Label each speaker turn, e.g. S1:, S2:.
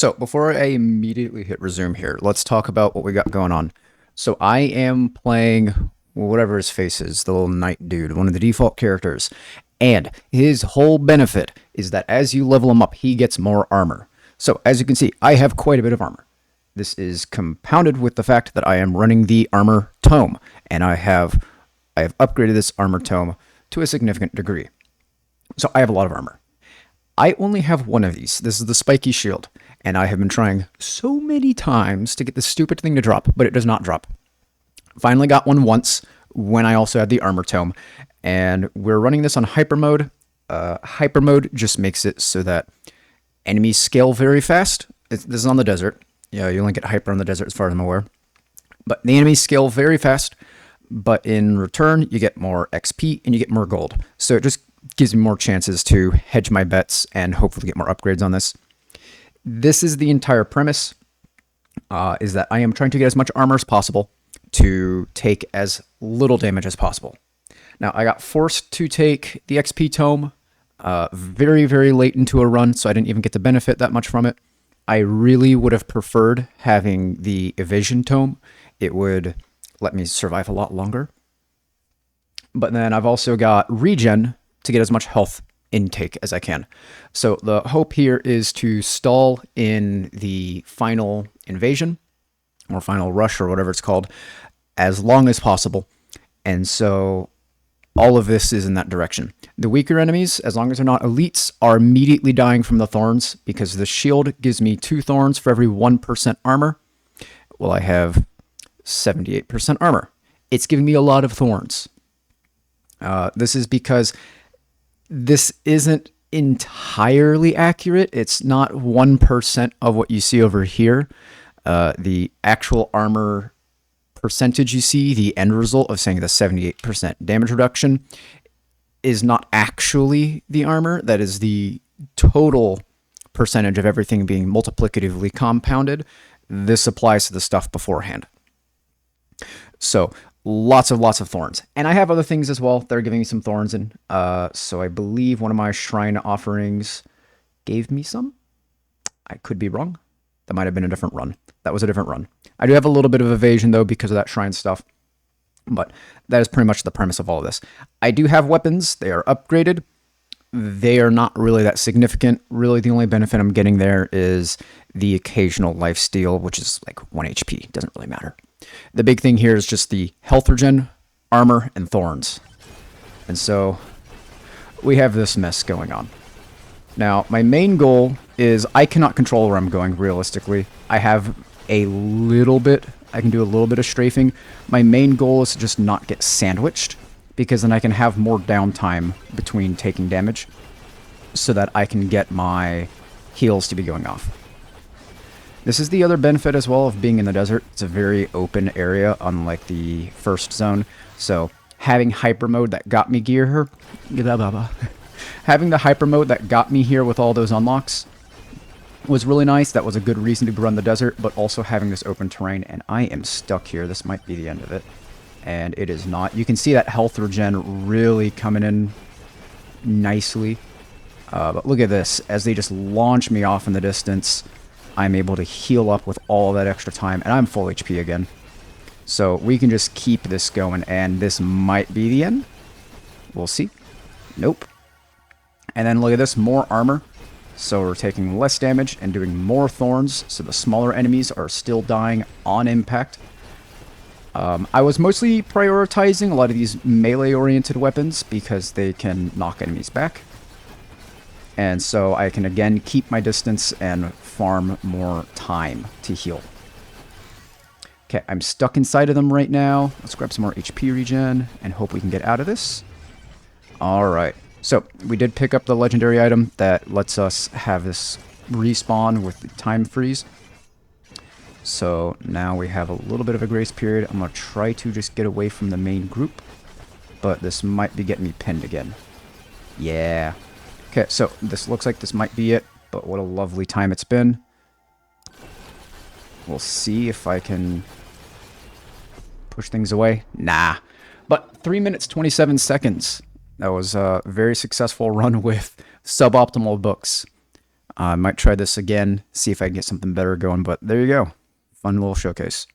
S1: So before I immediately hit resume here, let's talk about what we got going on. So I am playing whatever his face is, the little knight dude, one of the default characters. And his whole benefit is that as you level him up, he gets more armor. So as you can see, I have quite a bit of armor. This is compounded with the fact that I am running the armor tome, and I have upgraded this armor tome to a significant degree. So I have a lot of armor. I only have one of these. This is the spiky shield, and I have been trying so many times to get this stupid thing to drop, but it does not drop. Finally got one once when I also had the armor tome, and we're running this on hyper mode. Hyper mode just makes it so that enemies scale very fast. This is on the desert. Yeah, you only get hyper on the desert as far as I'm aware. But the enemies scale very fast, but in return, you get more XP and you get more gold. So it just gives me more chances to hedge my bets and hopefully get more upgrades on this. This is the entire premise, is that I am trying to get as much armor as possible to take as little damage as possible. Now, I got forced to take the XP tome very, very late into a run, so I didn't even get to benefit that much from it. I really would have preferred having the evasion tome. It would let me survive a lot longer. But then I've also got regen to get as much health intake as I can. So the hope here is to stall in the final invasion or final rush or whatever it's called as long as possible. And so all of this is in that direction. The weaker enemies, as long as they're not elites, are immediately dying from the thorns because the shield gives me 2 thorns for every 1% armor. Well, I have 78% armor. It's giving me a lot of thorns. This is because this isn't entirely accurate. It's not 1% of what you see over here. The actual armor percentage you see, the end result of saying the 78% damage reduction, is not actually the armor. That is the total percentage of everything being multiplicatively compounded. This applies to the stuff beforehand. So lots of thorns. And I have other things as well that are giving me some thorns in. So I believe one of my shrine offerings gave me some. I could be wrong. That might have been a different run. That was a different run. I do have a little bit of evasion, though, because of that shrine stuff. But that is pretty much the premise of all of this. I do have weapons. They are upgraded. They are not really that significant. Really, the only benefit I'm getting there is the occasional lifesteal, which is like 1 HP. Doesn't really matter. The big thing here is just the health regen, armor, and thorns. And so we have this mess going on. Now, my main goal is I cannot control where I'm going realistically. I have a little bit, I can do a little bit of strafing. My main goal is to just not get sandwiched, because then I can have more downtime between taking damage so that I can get my heals to be going off. This is the other benefit as well of being in the desert. It's a very open area, unlike the first zone. So having hyper mode that got me gear here, having the hyper mode that got me here with all those unlocks was really nice. That was a good reason to run the desert, but also having this open terrain, and I am stuck here. This might be the end of it, and it is not. You can see that health regen really coming in nicely, but look at this. As they just launch me off in the distance, I'm able to heal up with all that extra time, and I'm full HP again. So we can just keep this going, and this might be the end. We'll see. Nope. And then look at this, more armor. So we're taking less damage and doing more thorns, so the smaller enemies are still dying on impact. I was mostly prioritizing a lot of these melee-oriented weapons because they can knock enemies back. And so I can again keep my distance and farm more time to heal. Okay, I'm stuck inside of them right now. Let's grab some more HP regen and hope we can get out of this. Alright. So, we did pick up the legendary item that lets us have this respawn with the time freeze. So, now we have a little bit of a grace period. I'm going to try to just get away from the main group, but this might be getting me pinned again. Yeah. Okay, so this looks like this might be it, but what a lovely time it's been. We'll see if I can push things away. Nah. But 3 minutes, 27 seconds. That was a very successful run with suboptimal books. I might try this again, see if I can get something better going, but there you go. Fun little showcase.